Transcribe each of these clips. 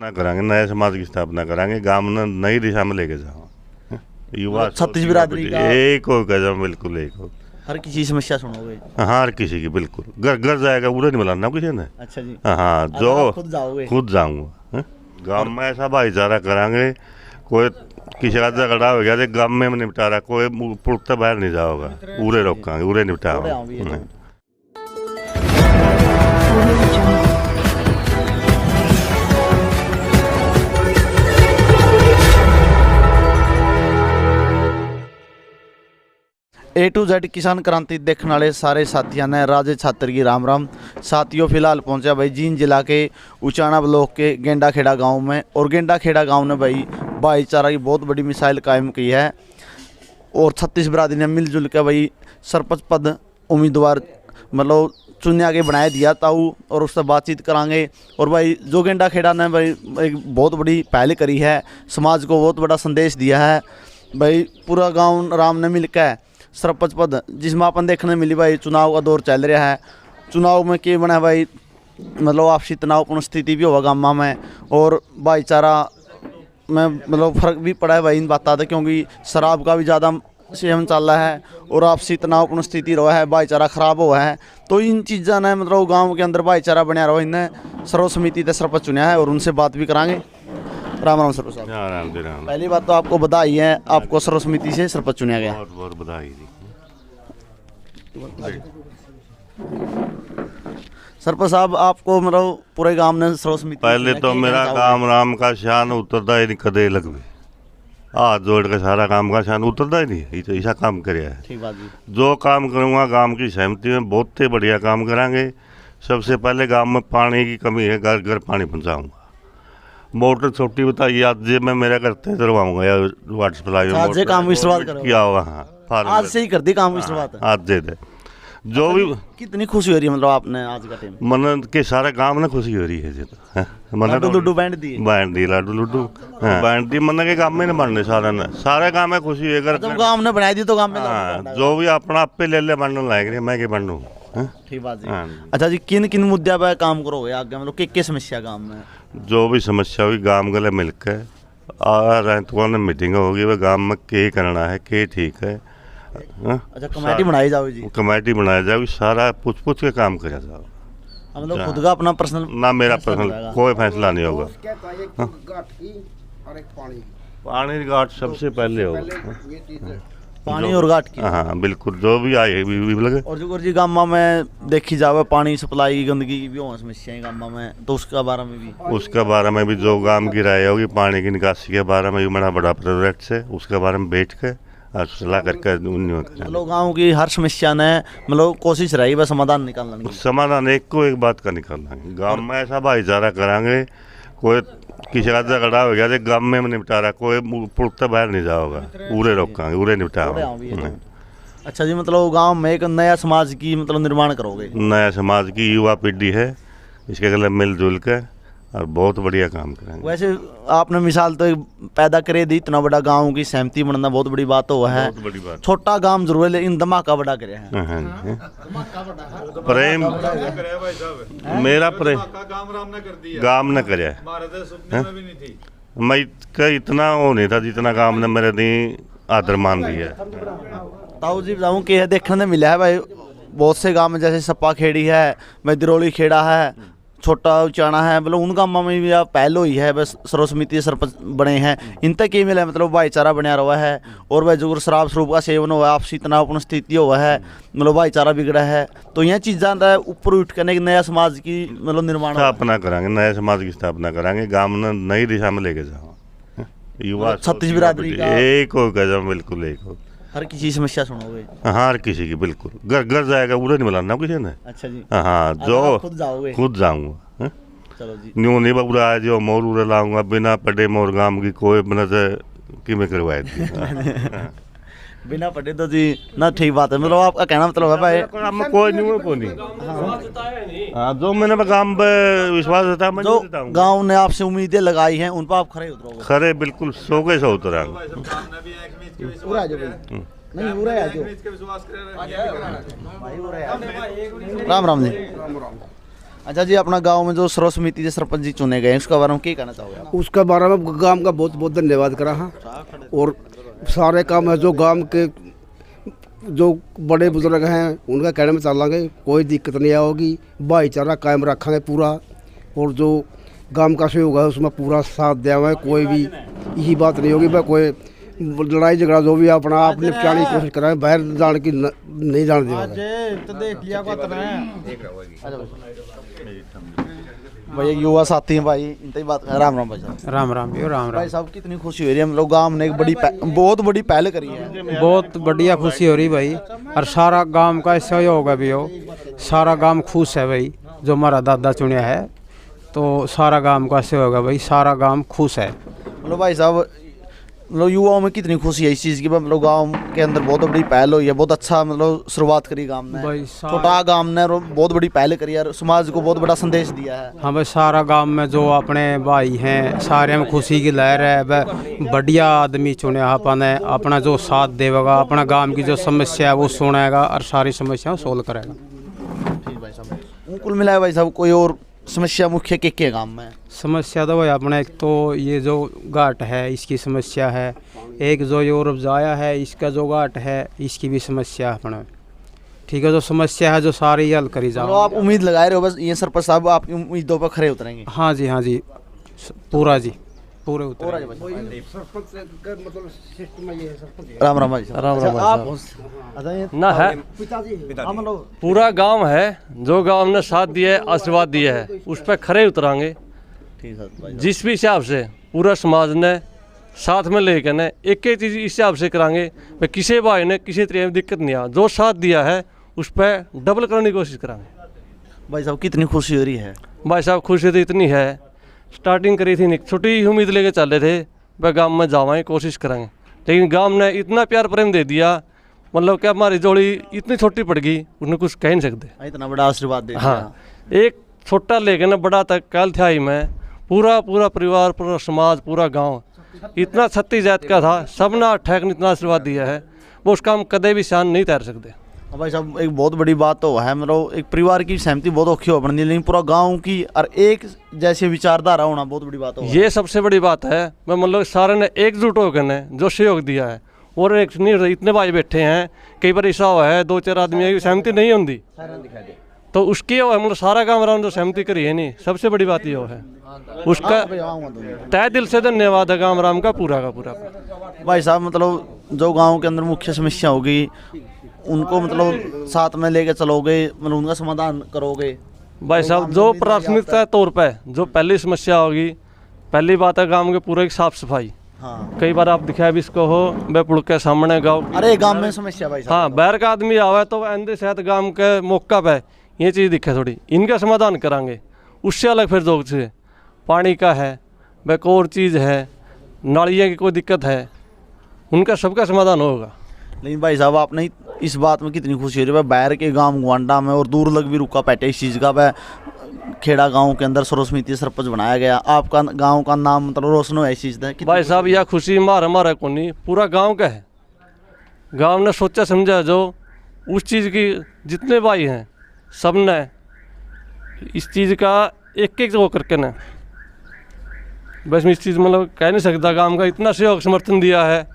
ना करांगे, नए समाज की स्थापना करांगे, गांव ने नई दिशा में लेके जाओ। युवा छत्तीस बिरादरी का एक हो कदम, बिल्कुल एक हो। हर किसी की समस्या सुनोगे? हाँ, हर किसी की, बिल्कुल घर घर जाएगा, उड़े नहीं मिलाना किसी ने। अच्छा जी। हाँ, आज जो आप खुद जाओगे? खुद जाऊंगा। गांव में ऐसा भाईचारा करांगे, कोई किसी का झगड़ा हो गया तो गांव में निपटा रहा, कोई पुरता बाहर नहीं जाओगा, उरे रोकांगे, उरे निपटा। A to Z किसान क्रांति देखने वाले सारे साथियों ने राजे छात्र की राम राम। साथियों, फिलहाल पहुंचा भाई जींद जिला के उचाना ब्लॉक के गेंडा खेड़ा गांव में, और गेंडा खेड़ा गांव ने भाईचारा की बहुत बड़ी मिसाइल कायम की है, और 36 बिरादरी ने मिलजुल के भाई सरपंच पद उम्मीदवार मतलब चुने आगे बनाया दिया ताऊ, और उससे बातचीत करांगे। और भाई जो गेंडा खेड़ा ने भाई एक बहुत बड़ी पहल करी है, समाज को बहुत बड़ा संदेश दिया है भाई। पूरा गाँव राम ने मिलकर सरपंच पद जिसमें अपन देखने मिली भाई, चुनाव का दौर चल रहा है। चुनाव में क्या बना भाई, मतलब आपसी तनावपूर्ण स्थिति भी होगा गाँव में, और भाईचारा में मतलब फर्क भी पड़ा है भाई इन बातों से, क्योंकि शराब का भी ज़्यादा सेवन चल रहा है और आपसी तनावपूर्ण स्थिति रहा है, भाईचारा खराब हुआ है। तो इन चीज़ों ने मतलब गाँव के अंदर भाईचारा बनया रहा, इन्हें सर्व समिति से सरपंच चुना है, और उनसे बात भी कराएंगे। राम राम सरपंच साहब। राम जी राम। पहली बात तो आपको बधाई है, आपको सर्व समिति से सरपंच चुना गया। बहुत बहुत बधाई जी। सरपंच साहब, आपको मतलब पूरे गांव ने सर्व समिति पहले तो मेरा काम राम का शान उतरता ही नहीं कदे लगवे, हाथ जोड़ के सारा काम का शान उतरता ही नहीं, ऐसा काम कराया है। ठीक बात जी। जो काम करूँगा गांव की सहमति में बहुत ही बढ़िया काम करांगे। सबसे पहले गांव में पानी की कमी है, घर घर पानी पहुँचाऊँगा। मोटर छोटी बताइए, आज जे मैं मेरा करते करवाऊंगा या वाटर सप्लाई में आज काम की शुरुआत किया होगा। हाँ, आज से ही कर दी काम की शुरुआत। आज दे दे जो भी। कितनी खुशी हो रही है मतलब आपने आज का टाइम? मन के सारे गांव में खुशी हो रही है जी। लाडू लुड्डू बैंड दी लाडू लुड्डू बैंड दी, मन के गाँव में नहीं बनने सारे गाँव में खुशी है। जब गाँव ने बनाई दी तो गाँव में जो भी अपना आप पे ले ले बनने लायक मैं के बनू। ठीक बात जी। अच्छा जी, किन किन मुद्दे पर काम करोगे आगे, मतलब क्या समस्या गाँव में? जो भी समस्या हुई गांव गले मिलकर रहतुआ ने मीटिंग होगी, वह गांव में क्या करना है, क्या ठीक है। अच्छा, कमेटी बनाई जाओ जी? कमेटी बनाया जाओ, सारा पूछ पूछ के काम किया जाओ। मतलब खुद का अपना पर्सनल ना, मेरा पर्सनल कोई फैसला नहीं होगा। पानी की घाट सबसे पहले होगा, पानी और घाट की। हाँ बिल्कुल, जो भी आए लगे। और जो जी गाँव में देखी जावे पानी सप्लाई गंदगी की भी हो समस्या है गाँव में, तो उसका बारे में भी जो गांव की राय होगी पानी की निकासी के बारे में भी बड़ा बड़ा प्रोजेक्ट है, उसके बारे में बैठ के सलाह करके मतलब गाँव की हर समस्या ने मतलब कोशिश रही वह समाधान निकालना। समाधान एक को एक बात का निकालना है। गाँव में ऐसा भाईचारा करांगे, कोई किसी का झगड़ा हो गया तो गाँव में निपटा रहा, कोई पुरता बाहर नहीं जाओगा, उरे रोकांगे, उरे निपटा। अच्छा जी, मतलब गांव में एक नया समाज की मतलब निर्माण करोगे? नया समाज की युवा पीढ़ी है, इसके गले मिलजुल के और बहुत बढ़िया काम करेंगे। वैसे आपने मिसाल तो पैदा करे दी, इतना बड़ा गांव की सहमति बनना बहुत बड़ी बात हुआ है। बहुत बड़ी बात। छोटा गांव जरूर है लेकिन धमाका बड़ा करे है। प्रेम मेरा प्रेम गांव ने करे, मैं इतना वो नहीं था जितना गांव ने मेरे दी आदर मान दिया। ताऊ जी बताऊँ कि देखने मिला है भाई, बहुत से गांव में जैसे सप्पा खेड़ी है, दिरोली खेड़ा है, छोटा उचाना है, मतलब उन गाँव में भी पहल हुई है, बस सर्व समिति सरपंच बने हैं। इन तक ये मिला मतलब भाईचारा बनया हुआ है, और भाई जो शराब स्वरूप का सेवन हुआ है, आपसी तनावपूर्ण स्थिति हुआ है, मतलब भाईचारा बिगड़ा है। तो यह चीज़ें ऊपर उठ कर एक नया समाज की मतलब निर्माण स्थापना करांगे, नए समाज की स्थापना करांगे, गाँव ने नई दिशा में लेके जाओ। युवा 36 बिरादरी का एक हो कदम, बिल्कुल एक हो। हर किसी समस्या सुनोगे? हाँ, हर किसी की, बिल्कुल घर घर जाएगा, उड़े नहीं मिलाना किसी ने। अच्छा जी। हाँ, जो खुद जाओगे? खुद जाऊंगा। चलो जी। न्यू नहीं बाबूरा आज जो मोर उड़े लाऊंगा, बिना पढ़े मोर गांव की कोई बना से कि मैं करवाए थी। बिना पढ़े तो जी ना, ठीक बात है। मतलब आपका कहना मतलब है भाई कोई नहीं। हाँ, जो मैंने गांव पे विश्वास रहता है, जो गांव ने आपसे उम्मीदें लगाई हैं उन पर आप खरे उतरोगे? खरे बिल्कुल 100 के 100 उतरांगे। राम राम जी। अच्छा जी, अपना गांव में जो सर्व समिति के सरपंच जी चुने गए हैं उसके बारे में क्या कहना चाहोगे आप? उसके बारे में गांव का बहुत बहुत धन्यवाद करा हाँ। और सारे काम है जो गांव के जो बड़े बुजुर्ग हैं उनका कहने में चलेंगे, कोई दिक्कत नहीं होगी, भाईचारा कायम रखेंगे पूरा। और जो गांव का सहयोग है उसमें पूरा साथ दिया हुआ है, कोई भी यही बात नहीं होगी भाई कोई लड़ाई झगड़ा जो भी अपना आप निपटाने की कोशिश कराएं, बाहर जाने की नहीं जाने देगा। भाई एक युवा साथी हैं भाई, इनसे ही बात। राम राम भाई साहब। राम राम भी राम भाई राम। साहब कितनी खुशी हो रही है, हम लोग गांव ने एक बहुत बड़ी पहल करी है। बहुत बढ़िया खुशी हो रही भाई, और सारा गांव का सहयोग है भी हो, सारा गांव खुश है भाई। जो हमारा दादा चुनिया है तो सारा गांव का सहयोग है भाई, सारा गांव खुश है। मतलब भाई साहब, मतलब युवाओं में कितनी खुशी है इस चीज़ की, मतलब गांव के अंदर बहुत बड़ी पहल हुई है, बहुत अच्छा मतलब शुरुआत करी गांव ने, भाई छोटा गांव ने और बहुत बड़ी पहल करी है, समाज को बहुत बड़ा संदेश दिया है। हाँ भाई, सारा गांव में जो अपने भाई हैं सारे में खुशी की लहर है। वह बढ़िया आदमी चुने अपने, अपना जो साथ देगा, अपना गांव की जो समस्या है वो सुनेगा और सारी समस्याओं सोल्व करेगा। ठीक भाई साहब, कुल मिलाए भाई साहब कोई और समस्या मुख्य के गांव में? समस्या तो भाई अपने एक तो ये जो घाट है इसकी समस्या है, एक जो यूरोप जाया है इसका जो घाट है इसकी भी समस्या है अपने। ठीक है, जो समस्या है जो सारी हल करी तो जाओ। आप उम्मीद लगाए रहे हो बस ये सरपंच साहब आपकी उम्मीदों पर खरे उतरेंगे? हाँ जी, हाँ जी, पूरा जी, पूरे उतरे। राम राम भाई साहब। राम राम अच्छा, भाई आप ना है हाँ, मतलब पूरा गांव है, जो गांव ने साथ दिया है, आशीर्वाद दिया है, उस पर खरे उतरांगे। ठीक है भाई। जिस भी हिसाब से पूरा समाज ने साथ में लेकर ने एक ही चीज़ इस हिसाब से करांगे भाई, किसी भाई ने किसी तरह में दिक्कत नहीं आ, जो साथ दिया है उस पर डबल करने की कोशिश करांगे। भाई साहब कितनी खुशी हो रही है? भाई साहब खुशी तो इतनी है, स्टार्टिंग करी थी छोटी उम्मीद लेके चले थे भाई गांव में जावाएँ कोशिश करेंगे, लेकिन गांव ने इतना प्यार प्रेम दे दिया, मतलब क्या हमारी जोड़ी इतनी छोटी पड़ गई उन्हें कुछ कह नहीं सकते। इतना बड़ा आशीर्वाद दे दिया। हाँ, एक छोटा लेके ना बड़ा तक कल था ही में पूरा परिवार, पूरा समाज, पूरा गांव इतना छत्ती जात का था, सब ना ठेक ने इतना आशीर्वाद दिया है, वो उसका हम कदे भी शान नहीं तैर सकते। भाई साहब एक बहुत बड़ी बात तो है, मतलब एक परिवार की सहमति बहुत औखी हो बनती है, लेकिन पूरा गांव की और एक जैसे विचारधारा होना बहुत बड़ी बात हो। ये सबसे बड़ी बात है। मैं मतलब सारे ने एकजुट होकर ने जो सहयोग दिया है, और एक नहीं इतने भाई बैठे हैं, कई बार ऐसा हुआ है 2-4 आदमी की सहमति नहीं होती तो उसकी मतलब सारा काम राम जो सहमति करी है नहीं, सबसे बड़ी बात ये है। उसका तय दिल से धन्यवाद है गाँव राम का पूरा। भाई साहब मतलब जो गांव के अंदर मुख्य समस्या होगी उनको मतलब साथ में लेके चलोगे, मतलब उनका समाधान करोगे? भाई साहब जो प्राथमिकता तौर पे जो पहली समस्या होगी, पहली बात है गांव के पूरे की साफ सफाई। हाँ, कई बार आप दिखाया भी इसको हो वे पुल के सामने गाँव, अरे गांव में समस्या भाई साहब। हाँ बाहर का आदमी आवे तो अंदर से गांव के मौका पे ये चीज़ दिखे थोड़ी, इनका समाधान करांगे। उससे अलग फिर जो से पानी का है, वह कोई और चीज़ है, नालियों की कोई दिक्कत है, उनका सबका समाधान होगा। लेकिन भाई साहब आपने इस बात में कितनी खुशी हो रही है, बाहर के गांव गुआंडा में और दूर लग भी रुका पैटे इस चीज़ का, वह खेड़ा गांव के अंदर सर्व समिति सरपंच बनाया गया, आपका गांव का नाम मतलब रोशन हो इस चीज़ का। भाई साहब यह खुशी हमारा को नहीं, पूरा गांव का है। गांव ने सोचा समझा जो उस चीज़ की, जितने भाई हैं सब ने इस चीज़ का एक वो करके ना, बस इस चीज़ मतलब कह नहीं सकता, गांव का इतना सहयोग समर्थन दिया है,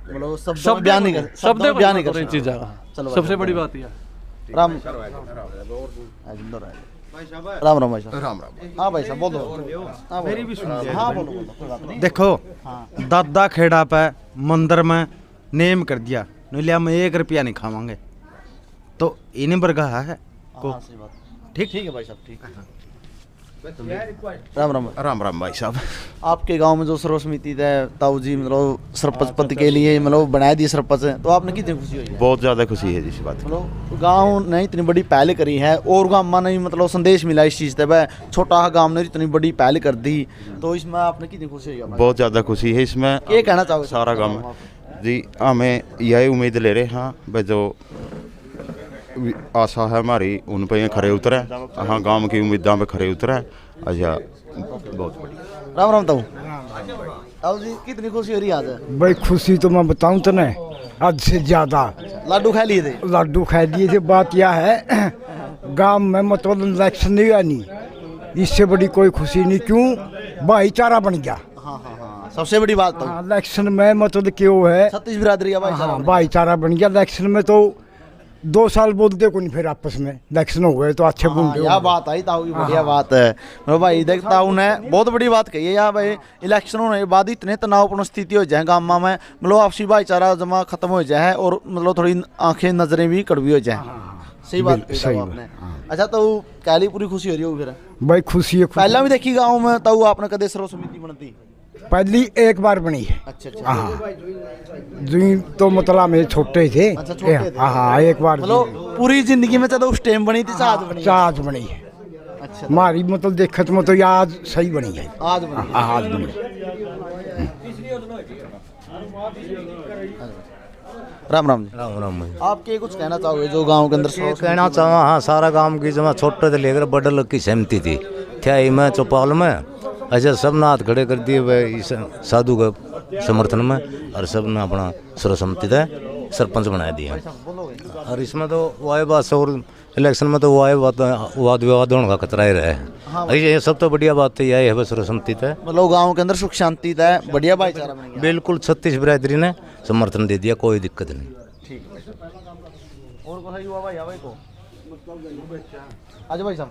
मतलब सब बयान नहीं कर, शब्द बयान नहीं कर चीज़ है। सबसे बड़ी बात यह राम राम राम भाई साहब। राम राम। हाँ भाई साहब बोलो। हाँ मेरी भी सुन। हाँ बोलो बोलो, कोई बात नहीं। देखो दादा खेड़ा पे मंदिर में नेम कर दिया, नहीं लिया हम 1 रुपया नहीं खावांगे, तो इन्हें बरगा है को। हाँ, सही बात। ठीक ठीक है भाई साहब, ठीक है। राम राम। राम राम भाई साहब। आपके गांव में जो सर्व समिति है ताऊ जी मतलब सरपंच पद के लिए मतलब बनाए दिए सरपंच है, तो आपने कितनी खुशी हुई है? बहुत ज़्यादा खुशी है जिस बात की। मतलब गांव ने इतनी बड़ी पहल करी है और गांव ने मतलब संदेश मिला इस चीज़ से, वह छोटा गांव ने इतनी बड़ी पहल कर दी, तो इसमें आपने कितनी खुशी हुई है? बहुत ज़्यादा खुशी है इसमें। ये कहना चाहोगे सारा गाँव जी हमें यही उम्मीद ले रहे हैं भाई, जो आशा है हमारी उन पर ये खरे उतरे, हाँ गांव की उम्मीदों पे खरे उतरे। अच्छा बहुत बढ़िया। राम राम ताऊ। ताऊ जी कितनी खुशी हो रही है आज? भाई खुशी तो मैं बताऊं तो नहीं, आज से ज़्यादा लड्डू खा लिए थे? लड्डू खा दिए थे। बात यह है गांव में मतलब इलेक्शन नहीं आनी, इससे बड़ी कोई खुशी नहीं। क्यों? भाईचारा बन गया। हाँ हाँ हाँ, सबसे बड़ी बात तो हाँ, इलेक्शन में मतलब क्यों है, छत्तीस बिरादरी का भाईचारा हाँ, बना। भाईचारा बन गया। इलेक्शन में तो 2 साल बोलते को नहीं, फिर आपस में इलेक्शन हो गए तो अच्छे हाँ, बोलते यह हो। बात आई ताऊ की बढ़िया बात है। मतलब भाई देख ताऊ ने बहुत बड़ी बात कही है यार भाई, इलेक्शन होने के बाद इतने तनावपूर्ण स्थिति हो जाए गाँव में, मतलब आपसी भाईचारा जमा खत्म हो जाए और मतलब थोड़ी आंखें नजरें भी कड़वी हो जाए। सही बात कही सही ताऊ आपने। अच्छा ताऊ कैली पूरी खुशी हो रही होगी फिर? भाई खुशी है, खुशी। पहला भी देखी गाँव में ताऊ आपने कदे सर्व समिति बनती? पहली एक बार बनी है। अच्छा अच्छा, हाँ जी, तो मतलब मेरे छोटे थे। अच्छा, छोटे थे। हाँ एक बार मतलब पूरी जिंदगी में चाहे उस टाइम बनी थी चाहे आज बनी है? आज बनी है। अच्छा, हमारी मतलब देखत में तो ये आज सही बनी है। आज बनी है। हाँ, आज बनी। राम राम जी, राम राम भाई। आप क्या कुछ कहना चाहोगे जो गांव के अंदर ये कहना चाहूँ, हाँ सारा गांव की जमा छोटे से लेकर बड़े लोग की सहमति थी क्या ही में चौपाल में। अच्छा सब ने हाथ खड़े कर दिए भाई इस साधु के समर्थन में, और सब ने अपना सर्वसम्मति से सरपंच बना दिया। और इसमें तो वाय बात और इलेक्शन में तो वाय वाद विवाद होने का खतरा ही रहे। ये सब तो बढ़िया बात है, यही है बस सर्वसम्मति है। मतलब गांव के अंदर सुख शांति है, बढ़िया भाईचारा बन गया। बिल्कुल 36 बिरादरी ने समर्थन दे दिया, कोई दिक्कत नहीं। ठीक है। और कोई युवा भाई भाई को आज भाई साहब,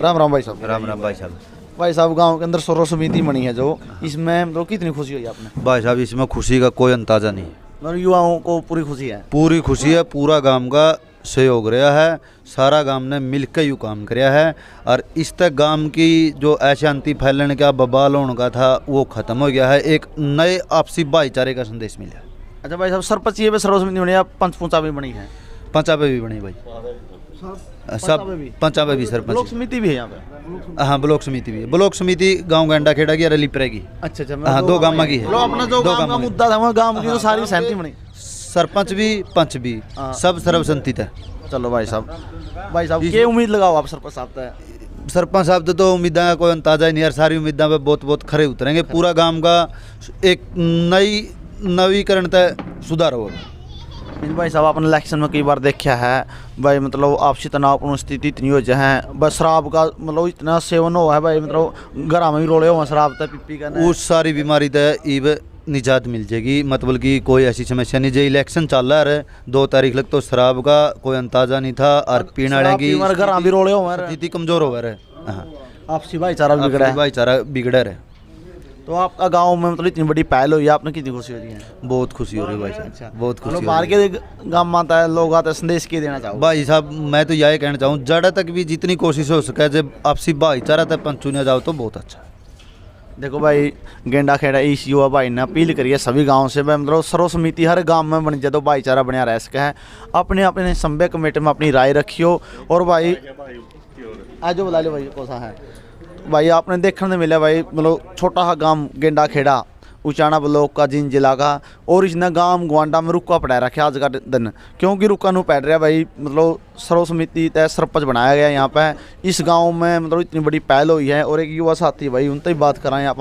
राम राम भाई साहब। राम राम भाई साहब। भाई साहब गांव के अंदर सर्व समिति बनी है जो, इसमें मतलब कितनी खुशी हुई आपने? भाई साहब इसमें खुशी का कोई अंदाजा नहीं, मतलब युवाओं को पूरी खुशी है। पूरी खुशी है। पूरा गांव का सहयोग रहा है, सारा गांव ने मिलकर यू काम कराया है, और इस तक गांव की जो अशांति फैलने का बबाल होने का था वो खत्म हो गया है। एक नए आपसी भाईचारे का संदेश मिला। अच्छा भाई साहब, सरपंच ये सर्व समिति बनी है, पंच पूंचा भी बनी है, पंचाबे भी बनी भाई, सब पंचाबे भी ब्लॉक सरपंच। समिति भी है यहाँ पे? हाँ ब्लॉक समिति भी है। ब्लॉक समिति गाँव गेंडा खेड़ा की और अलीपरे की। अच्छा अच्छा, हाँ, दो गाँव की है। मतलब अपना जो दो गांव का गाँव की। मुद्दा था वहाँ गांव की तो सारी सहमति बनी। सरपंच भी पंच भी हाँ। सब सर्वसम्मति है। चलो भाई साहब, भाई साहब क्या उम्मीद लगाओ आप सरपंच साहब तक? सरपंच साहब तो उम्मीदा का कोई अंदाजा ही नहीं यार, सारी उम्मीदा पे बहुत बहुत खरे उतरेंगे। पूरा गांव का एक नवीकरण तय सुधार होगा। भाई साहब आपने इलेक्शन में कई बार देखा है भाई, मतलब आपसी तनावपूर्ण स्थिति इतनी हो जाए, बस शराब का मतलब इतना सेवन हुआ है भाई, मतलब घर में भी रोले हुए शराब तक पीपी का। उस सारी बीमारी तय इब निजात मिल जाएगी, मतलब कि कोई ऐसी समस्या नहीं। जो इलेक्शन चल रहा है 2 तारीख लग तो शराब का कोई अंदाजा नहीं था, और पीने वाले की घर भी रोले हुए स्थिति कमजोर हो रहा है। आपसी भाईचारा भी बिगड़ा है। भाईचारा बिगड़ा रहा है। तो आपका गांव में मतलब इतनी बड़ी पहल हुई है, आपने कितनी खुशी हो रही है? बहुत खुशी हो रही है भाई साहब, बहुत खुशी हो बाहर रही है। के गाँव में आता है लोग आते हैं, संदेश क्या देना चाहोगे? भाई साहब मैं तो यही कहना चाहूँ, जड़ तक भी जितनी कोशिश हो सके जब आपसी भाईचारा तक पहुँचने जाओ तो बहुत अच्छा है। देखो भाई गेंडा खेड़ा इस युवा भाई ने अपील करी है सभी गांव से भाई, मतलब सर्व समिति हर गांव में बन जाए तो भाईचारा बना रह सके है। अपने अपने संभ्य कमेटी में अपनी राय रखियो। और भाई आज बुला लो भाई कौन सा है भाई, आपने देखने मिला भाई, मतलब छोटा सा गांव गेंडा खेड़ा उचाना ब्लॉक का जींद जिला का, और इसने गांव ग्वांडा में रुका पड़ा रखा आज का दिन, क्योंकि रुका नू पड़ रहा भाई। मतलब सर्व समिति तय सरपंच बनाया गया यहाँ पे इस गांव में, मतलब इतनी बड़ी पहल हुई है। और एक युवा साथी भाई उनसे ही बात कराएं आप।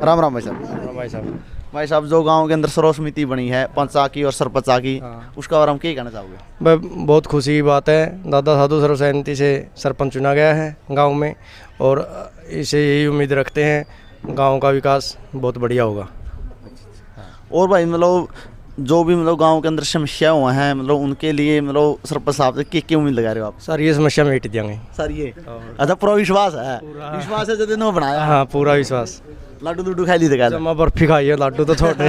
राम राम भाई साहब। भाई साहब जो गांव के अंदर सर्व समिति बनी है पंचा की और सरपंचा की, उसका बारे में क्या कहना चाहोगे? भाई बहुत खुशी की बात है, दादा साधु सर्वसहमति से सरपंच चुना गया है गांव में, और इसे यही उम्मीद रखते हैं गांव का विकास बहुत बढ़िया होगा। और भाई मतलब जो भी मतलब गांव के अंदर समस्या हुआ है, मतलब उनके लिए मतलब सरपंच साहब से क्या उम्मीद लगा रहे हो आप? सर ये समस्या मिट देंगे सर ये अच्छा पूरा विश्वास है, विश्वास है जो इन्होंने बनाया। हाँ पूरा विश्वास। लड्डू लड्डू खाई ली थे क्या? जमा बर्फी खाई है, लाडू तो छोटे।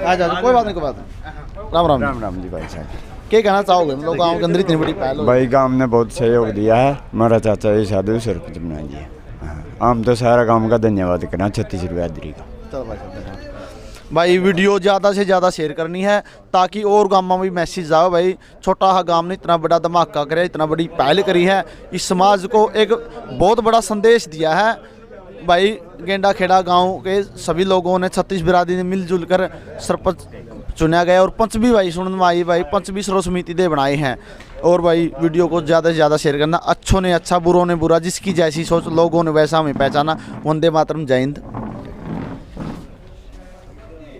अच्छा कोई बात नहीं, कोई बात नहीं। राम राम। राम राम जी भाई साहब। क्या कहना चाहोगे मतलब गांव के अंदर इतनी बड़ी पहल? भाई गांव ने बहुत सहयोग दिया है, हमारा चाचा ये साधु सरपंच बना दिया। हाँ, हम तो सारा गांव का धन्यवाद करना 36 बिरादरी का। चलो भाई वीडियो ज़्यादा से ज़्यादा शेयर करनी है ताकि और गाँव में भी मैसेज आए भाई। छोटा सा गाँव ने इतना बड़ा धमाका करे, इतना बड़ी पहल करी है, इस समाज को एक बहुत बड़ा संदेश दिया है भाई। गेंडा खेड़ा गांव के सभी लोगों ने 36 बिरादरी ने मिलजुल कर सरपंच चुना गया, और पंच भी भाई सुनने में आई भाई, पंच भी सर्व समिति दे बनाए हैं। और भाई वीडियो को ज़्यादा से ज़्यादा शेयर करना। अच्छों ने अच्छा, बुरों ने बुरा, जिसकी जैसी सोच लोगों ने वैसा हमें पहचाना। वंदे मातरम, जय हिंद।